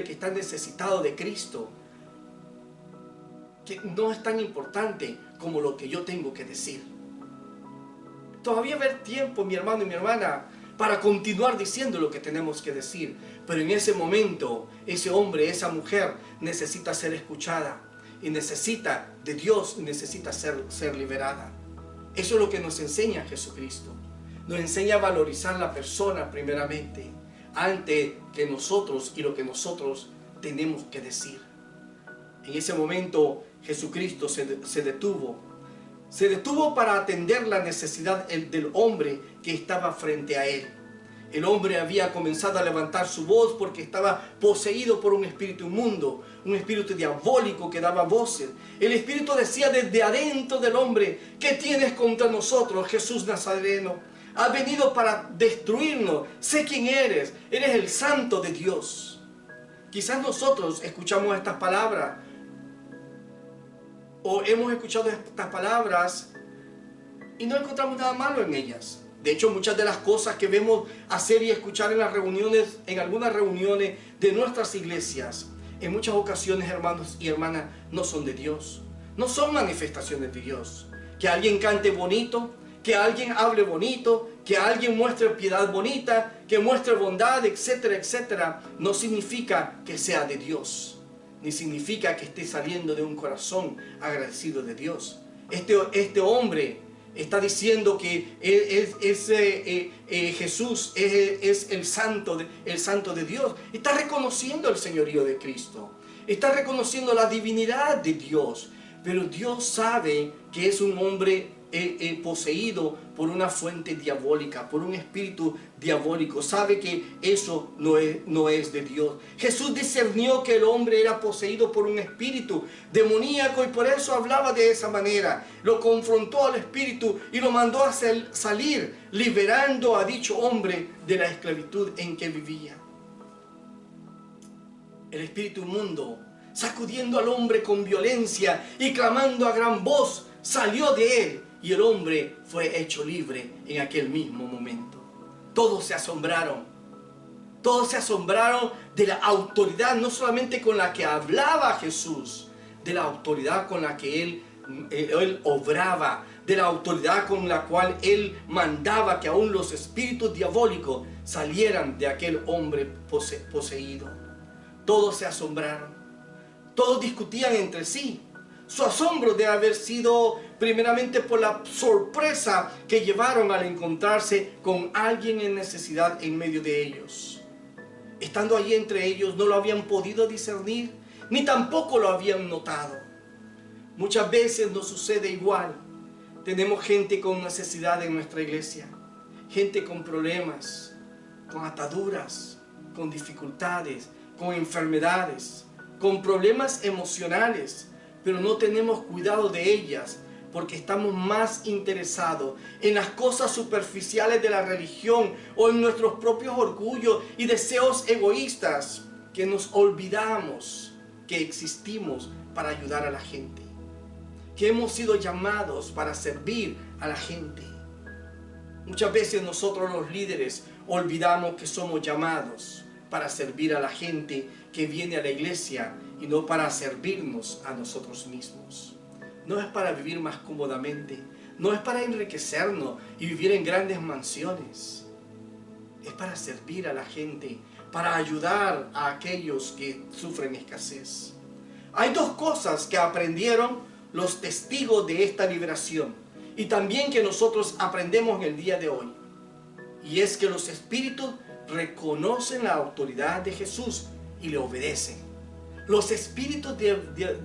que está necesitado de Cristo, que no es tan importante como lo que yo tengo que decir. Todavía va a haber tiempo, mi hermano y mi hermana, para continuar diciendo lo que tenemos que decir, pero en ese momento, ese hombre, esa mujer necesita ser escuchada, y necesita de Dios, y necesita ser liberada. Eso es lo que nos enseña Jesucristo. Nos enseña a valorizar la persona primeramente, antes que nosotros y lo que nosotros tenemos que decir. En ese momento Jesucristo se detuvo. Se detuvo para atender la necesidad del hombre que estaba frente a él. El hombre había comenzado a levantar su voz porque estaba poseído por un espíritu inmundo, un espíritu diabólico que daba voces. El espíritu decía desde adentro del hombre: ¿qué tienes contra nosotros, Jesús Nazareno? Has venido para destruirnos. Sé quién eres. Eres el Santo de Dios. Quizás nosotros escuchamos estas palabras, o hemos escuchado estas palabras y no encontramos nada malo en ellas. De hecho, muchas de las cosas que vemos hacer y escuchar en las reuniones, en algunas reuniones de nuestras iglesias, en muchas ocasiones, hermanos y hermanas, no son de Dios. No son manifestaciones de Dios. Que alguien cante bonito, que alguien hable bonito, que alguien muestre piedad bonita, que muestre bondad, etcétera, etcétera, no significa que sea de Dios, ni significa que esté saliendo de un corazón agradecido de Dios. Este hombre está diciendo que Jesús es el santo de Dios. Está reconociendo el señorío de Cristo. Está reconociendo la divinidad de Dios. Pero Dios sabe que es un hombre poseído por una fuente diabólica, por un espíritu diabólico. Sabe que eso no es de Dios. Jesús discernió que el hombre era poseído por un espíritu demoníaco y por eso hablaba de esa manera. Lo confrontó al espíritu y lo mandó a salir, liberando a dicho hombre de la esclavitud en que vivía. El espíritu inmundo, sacudiendo al hombre con violencia y clamando a gran voz, salió de él. Y el hombre fue hecho libre en aquel mismo momento. Todos se asombraron. Todos se asombraron de la autoridad, no solamente con la que hablaba Jesús, de la autoridad con la que él obraba, de la autoridad con la cual él mandaba que aún los espíritus diabólicos salieran de aquel hombre poseído. Todos se asombraron. Todos discutían entre sí. Su asombro debe haber sido primeramente por la sorpresa que llevaron al encontrarse con alguien en necesidad en medio de ellos. Estando allí entre ellos, no lo habían podido discernir, ni tampoco lo habían notado. Muchas veces nos sucede igual. Tenemos gente con necesidad en nuestra iglesia, gente con problemas, con ataduras, con dificultades, con enfermedades, con problemas emocionales, pero no tenemos cuidado de ellas porque estamos más interesados en las cosas superficiales de la religión o en nuestros propios orgullos y deseos egoístas, que nos olvidamos que existimos para ayudar a la gente, que hemos sido llamados para servir a la gente. Muchas veces nosotros los líderes olvidamos que somos llamados para servir a la gente que viene a la iglesia y no para servirnos a nosotros mismos. No es para vivir más cómodamente, no es para enriquecernos y vivir en grandes mansiones. Es para servir a la gente, para ayudar a aquellos que sufren escasez. Hay dos cosas que aprendieron los testigos de esta liberación y también que nosotros aprendemos en el día de hoy. Y es que los espíritus reconocen la autoridad de Jesús y le obedecen. Los espíritus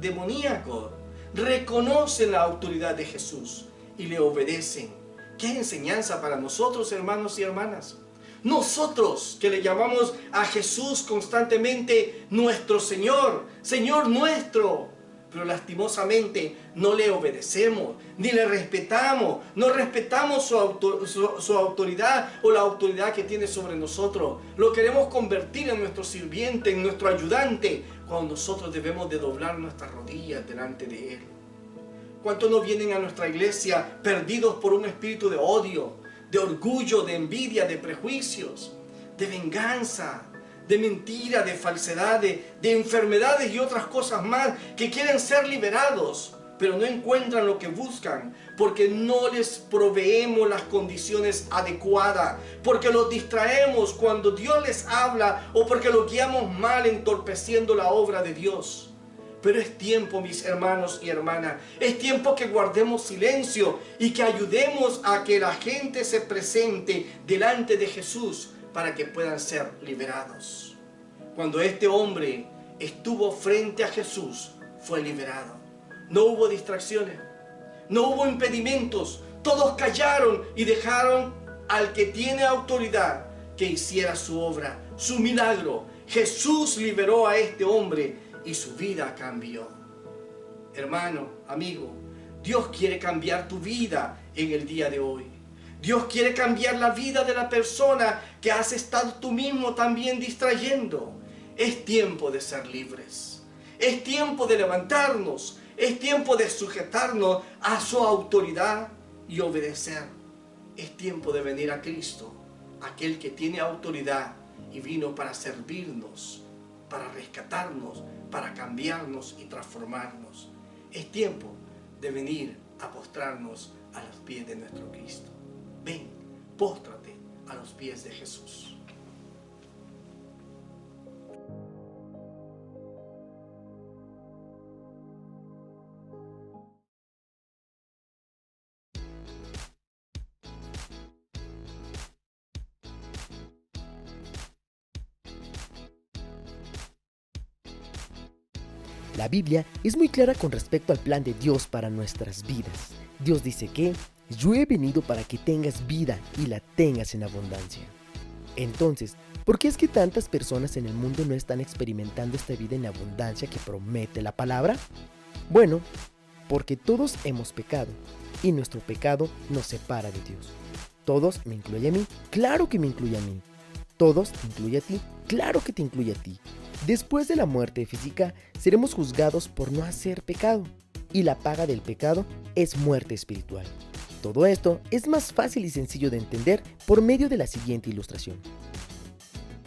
demoníacos reconocen la autoridad de Jesús y le obedecen. ¿Qué enseñanza para nosotros, hermanos y hermanas? Nosotros que le llamamos a Jesús constantemente nuestro Señor, Señor nuestro, pero lastimosamente no le obedecemos, ni le respetamos, no respetamos su autoridad o la autoridad que tiene sobre nosotros. Lo queremos convertir en nuestro sirviente, en nuestro ayudante, cuando nosotros debemos de doblar nuestras rodillas delante de Él. ¿Cuántos no vienen a nuestra iglesia perdidos por un espíritu de odio, de orgullo, de envidia, de prejuicios, de venganza, de mentira, de falsedad, de enfermedades y otras cosas más, que quieren ser liberados, pero no encuentran lo que buscan, porque no les proveemos las condiciones adecuadas, porque los distraemos cuando Dios les habla o porque los guiamos mal entorpeciendo la obra de Dios? Pero es tiempo, mis hermanos y hermanas, es tiempo que guardemos silencio y que ayudemos a que la gente se presente delante de Jesús para que puedan ser liberados. Cuando este hombre estuvo frente a Jesús, fue liberado. No hubo distracciones, no hubo impedimentos. Todos callaron y dejaron al que tiene autoridad que hiciera su obra, su milagro. Jesús liberó a este hombre y su vida cambió. Hermano, amigo, Dios quiere cambiar tu vida en el día de hoy. Dios quiere cambiar la vida de la persona que has estado tú mismo también distrayendo. Es tiempo de ser libres. Es tiempo de levantarnos. Es tiempo de sujetarnos a su autoridad y obedecer. Es tiempo de venir a Cristo, aquel que tiene autoridad y vino para servirnos, para rescatarnos, para cambiarnos y transformarnos. Es tiempo de venir a postrarnos a los pies de nuestro Cristo. Ven, póstrate a los pies de Jesús. La Biblia es muy clara con respecto al plan de Dios para nuestras vidas. Dios dice que yo he venido para que tengas vida y la tengas en abundancia. Entonces, ¿por qué es que tantas personas en el mundo no están experimentando esta vida en abundancia que promete la palabra? Bueno, porque todos hemos pecado y nuestro pecado nos separa de Dios. Todos me incluye a mí, claro que me incluye a mí. Todos te incluye a ti, claro que te incluye a ti. Después de la muerte física, seremos juzgados por no hacer pecado, y la paga del pecado es muerte espiritual. Todo esto es más fácil y sencillo de entender por medio de la siguiente ilustración.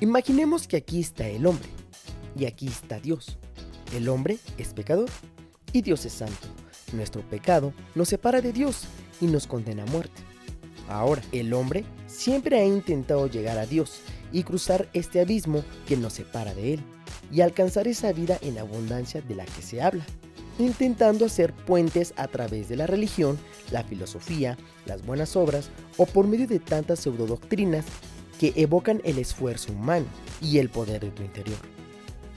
Imaginemos que aquí está el hombre, y aquí está Dios. El hombre es pecador, y Dios es santo. Nuestro pecado nos separa de Dios y nos condena a muerte. Ahora, el hombre siempre ha intentado llegar a Dios y cruzar este abismo que nos separa de Él, y alcanzar esa vida en abundancia de la que se habla, intentando hacer puentes a través de la religión, la filosofía, las buenas obras o por medio de tantas pseudodoctrinas que evocan el esfuerzo humano y el poder de tu interior.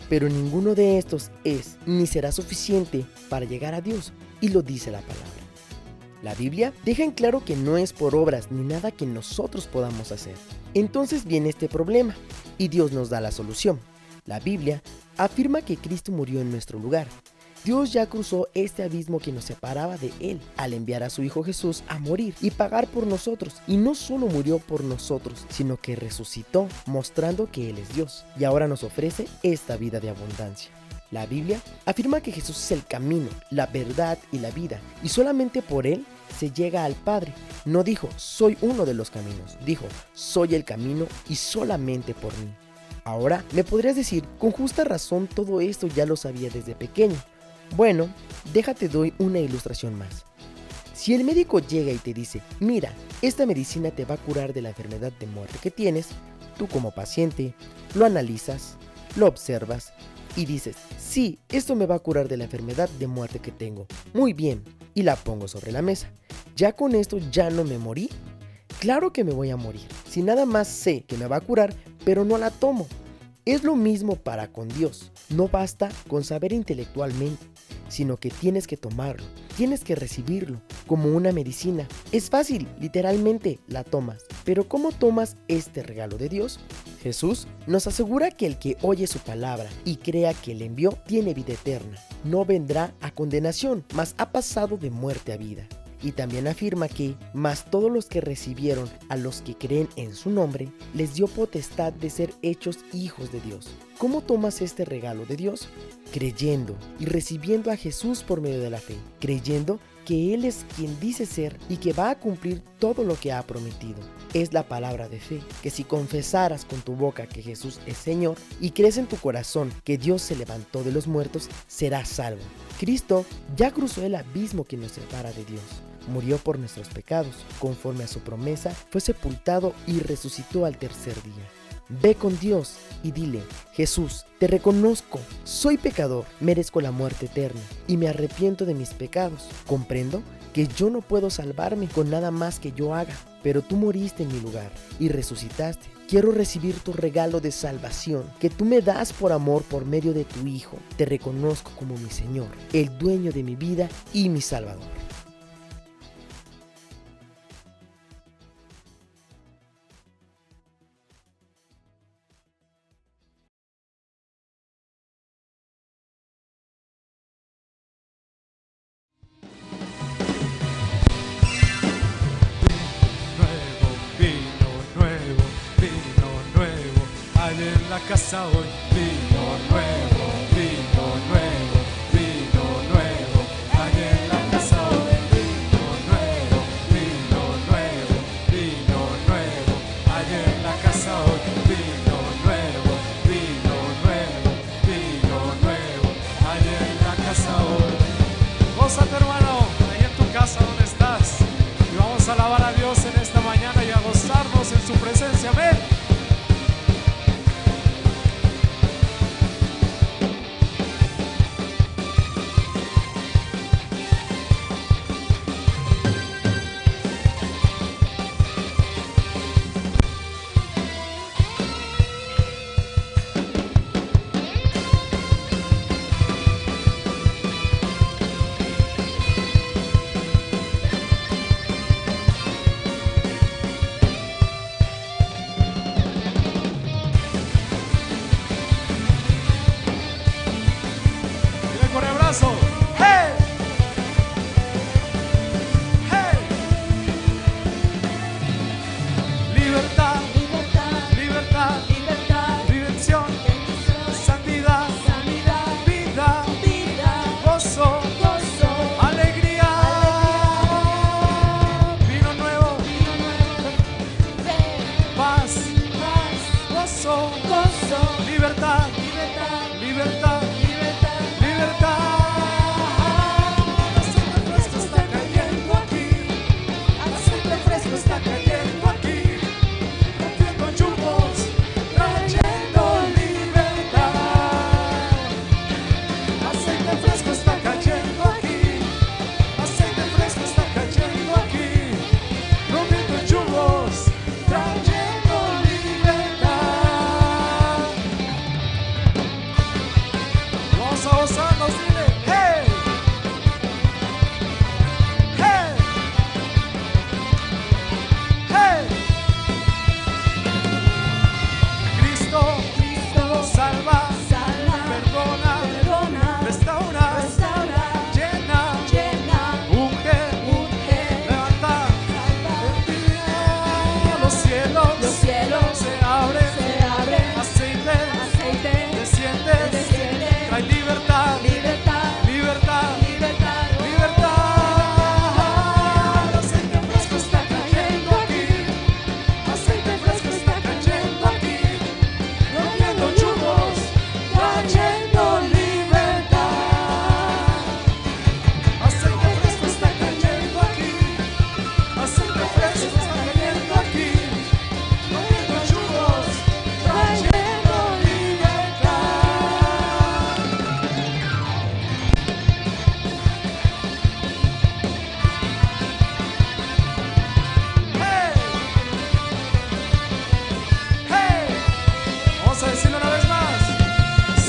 Pero ninguno de estos es ni será suficiente para llegar a Dios, y lo dice la palabra. La Biblia deja en claro que no es por obras ni nada que nosotros podamos hacer. Entonces viene este problema y Dios nos da la solución. La Biblia afirma que Cristo murió en nuestro lugar. Dios ya cruzó este abismo que nos separaba de Él al enviar a su Hijo Jesús a morir y pagar por nosotros. Y no solo murió por nosotros, sino que resucitó, mostrando que Él es Dios. Y ahora nos ofrece esta vida de abundancia. La Biblia afirma que Jesús es el camino, la verdad y la vida, y solamente por Él se llega al Padre. No dijo, soy uno de los caminos, dijo, soy el camino y solamente por mí. Ahora, me podrías decir, con justa razón todo esto ya lo sabía desde pequeño. Bueno, déjate doy una ilustración más. Si el médico llega y te dice, mira, esta medicina te va a curar de la enfermedad de muerte que tienes, tú como paciente, lo analizas, lo observas y dices, sí, esto me va a curar de la enfermedad de muerte que tengo. Muy bien, y la pongo sobre la mesa. ¿Ya con esto ya no me morí? Claro que me voy a morir, si nada más sé que me va a curar, pero no la tomo. Es lo mismo para con Dios. No basta con saber intelectualmente, sino que tienes que tomarlo, tienes que recibirlo como una medicina. Es fácil, literalmente la tomas. Pero ¿cómo tomas este regalo de Dios? Jesús nos asegura que el que oye su palabra y crea que le envió tiene vida eterna. No vendrá a condenación, mas ha pasado de muerte a vida. Y también afirma que, mas todos los que recibieron a los que creen en su nombre, les dio potestad de ser hechos hijos de Dios. ¿Cómo tomas este regalo de Dios? Creyendo y recibiendo a Jesús por medio de la fe, creyendo que Él es quien dice ser y que va a cumplir todo lo que ha prometido. Es la palabra de fe, que si confesaras con tu boca que Jesús es Señor y crees en tu corazón que Dios se levantó de los muertos, serás salvo. Cristo ya cruzó el abismo que nos separa de Dios. Murió por nuestros pecados, conforme a su promesa, fue sepultado y resucitó al tercer día. Ve con Dios y dile, Jesús, te reconozco, soy pecador, merezco la muerte eterna y me arrepiento de mis pecados. Comprendo que yo no puedo salvarme con nada más que yo haga, pero tú moriste en mi lugar y resucitaste quiero recibir tu regalo de salvación que tú me das por amor por medio de tu Hijo. Te reconozco como mi Señor, el dueño de mi vida y mi Salvador. En la casa hoy, vino nuevo, vino nuevo, vino nuevo. Hay en la casa hoy, vino nuevo, vino nuevo, vino nuevo. Hay en la casa hoy, vino nuevo, vino nuevo, vino nuevo. Hay en la casa hoy. Gózate, hermano, ahí en tu casa donde estás. Y vamos a alabar a Dios en esta mañana y a gozarnos en su presencia. Amén. ¡Hey! ¡Hey! Libertad, libertad, libertad, libertad, diversión, santidad, sanidad, vida, vida, gozo, gozo, alegría, vino nuevo, paz, paz, gozo, gozo, libertad, libertad, libertad, libertad, libertad. Está cayendo aquí, rompiendo yugos, trayendo libertad. Aceite fresco está cayendo aquí, aceite fresco está cayendo aquí, rompiendo yugos, trayendo libertad. Vamos a gozarnos, dile, hey, hey. Salva, salva, perdona, perdona, restaura, restaura, llena, llena, unge, unge, levanta, salva, los cielos se abren, aceite, aceite, desciende, trae libertad, libertad, libertad, libertad, libertad. Aceite fresco está cayendo aquí, aceite fresco está cayendo aquí. Trayendo libertad. Aceite fresco está cayendo aquí, aceite fresco está cayendo aquí, rompiendo yugos, trayendo libertad. Hey, hey, vamos a decirlo una vez más.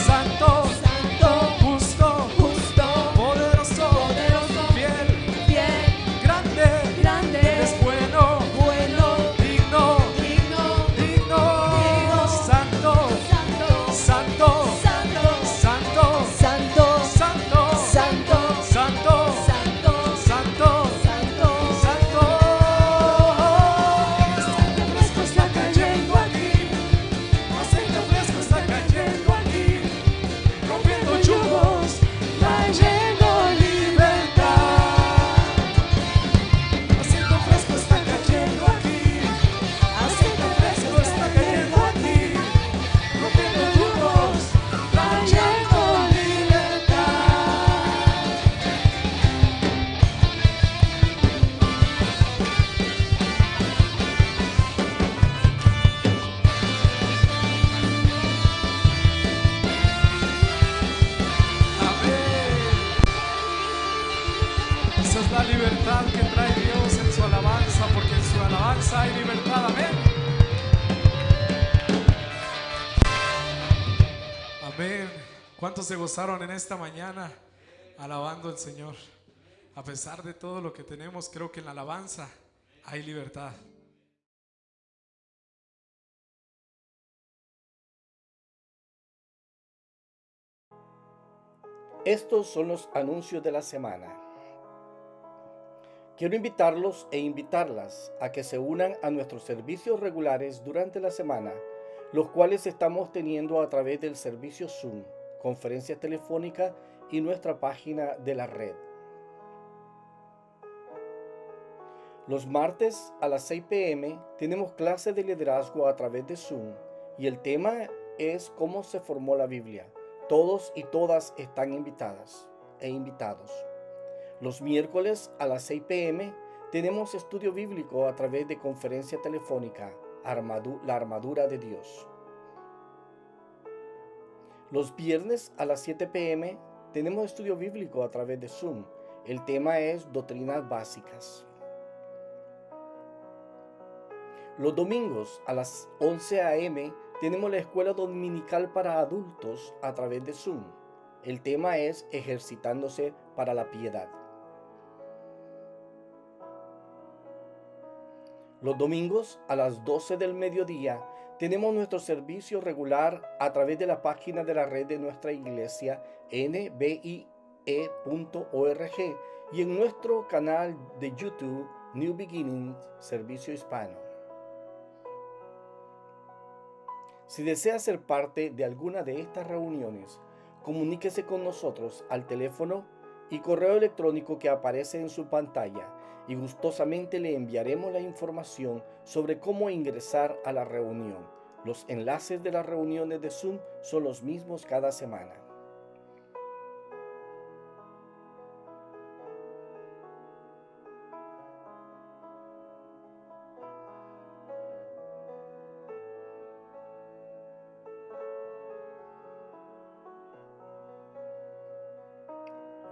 Santo, santo, justo, justo, poderoso, poderoso, fiel, fiel, grande, grande, es bueno, bueno, digno, digno, digno, digno, santo, santo, santo, santo, santo, santo, santo, santo, santo, santo, santo, santo, santo. Aceite fresco está cayendo aquí, aceite fresco está cayendo aquí, rompiendo yugos, trayendo libertad. Aceite fresco está cayendo aquí, aceite fresco está cayendo aquí, rompiendo yugos, trayendo libertad. Esa es la libertad que trae Dios en su alabanza, porque en su alabanza hay libertad. Amén. Amén. ¿Cuántos se gozaron en esta mañana alabando al Señor? A pesar de todo lo que tenemos, creo que en la alabanza hay libertad. Estos son los anuncios de la semana. Quiero invitarlos e invitarlas a que se unan a nuestros servicios regulares durante la semana, los cuales estamos teniendo a través del servicio Zoom, conferencia telefónica y nuestra página de la red. Los martes a las 6 p.m. tenemos clase de liderazgo a través de Zoom y el tema es cómo se formó la Biblia. Todos y todas están invitadas e invitados. Los miércoles a las 6 p.m. tenemos estudio bíblico a través de conferencia telefónica, la armadura de Dios. Los viernes a las 7 p.m. tenemos estudio bíblico a través de Zoom. El tema es doctrinas básicas. Los domingos a las 11 a.m. tenemos la escuela dominical para adultos a través de Zoom. El tema es ejercitándose para la piedad. Los domingos a las 12 del mediodía tenemos nuestro servicio regular a través de la página de la red de nuestra iglesia nbie.org y en nuestro canal de YouTube New Beginnings Servicio Hispano. Si desea ser parte de alguna de estas reuniones, comuníquese con nosotros al teléfono y correo electrónico que aparece en su pantalla y gustosamente le enviaremos la información sobre cómo ingresar a la reunión. Los enlaces de las reuniones de Zoom son los mismos cada semana.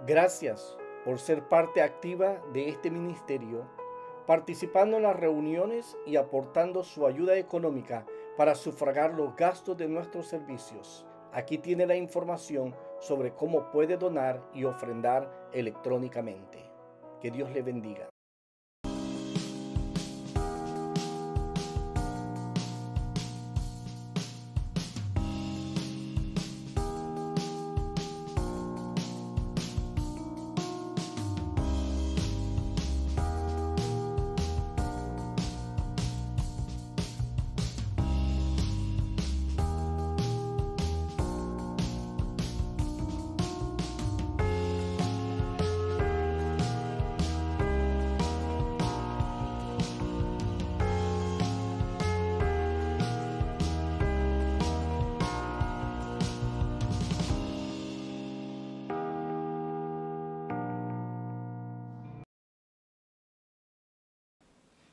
Gracias por ser parte activa de este ministerio, participando en las reuniones y aportando su ayuda económica para sufragar los gastos de nuestros servicios. Aquí tiene la información sobre cómo puede donar y ofrendar electrónicamente. Que Dios le bendiga.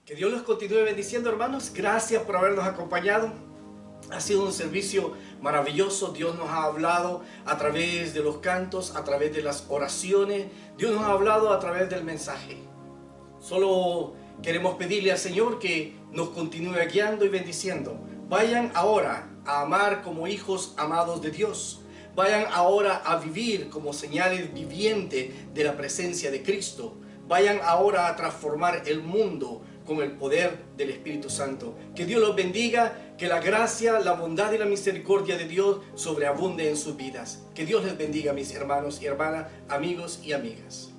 Que Dios los continúe bendiciendo, hermanos. Gracias por habernos acompañado. Ha sido un servicio maravilloso. Dios nos ha hablado a través de los cantos, a través de las oraciones. Dios nos ha hablado a través del mensaje. Solo queremos pedirle al Señor que nos continúe guiando y bendiciendo. Vayan ahora a amar como hijos amados de Dios. Vayan ahora a vivir como señales vivientes de la presencia de Cristo. Vayan ahora a transformar el mundo con el poder del Espíritu Santo. Que Dios los bendiga, que la gracia, la bondad y la misericordia de Dios sobreabunde en sus vidas. Que Dios les bendiga, mis hermanos y hermanas, amigos y amigas.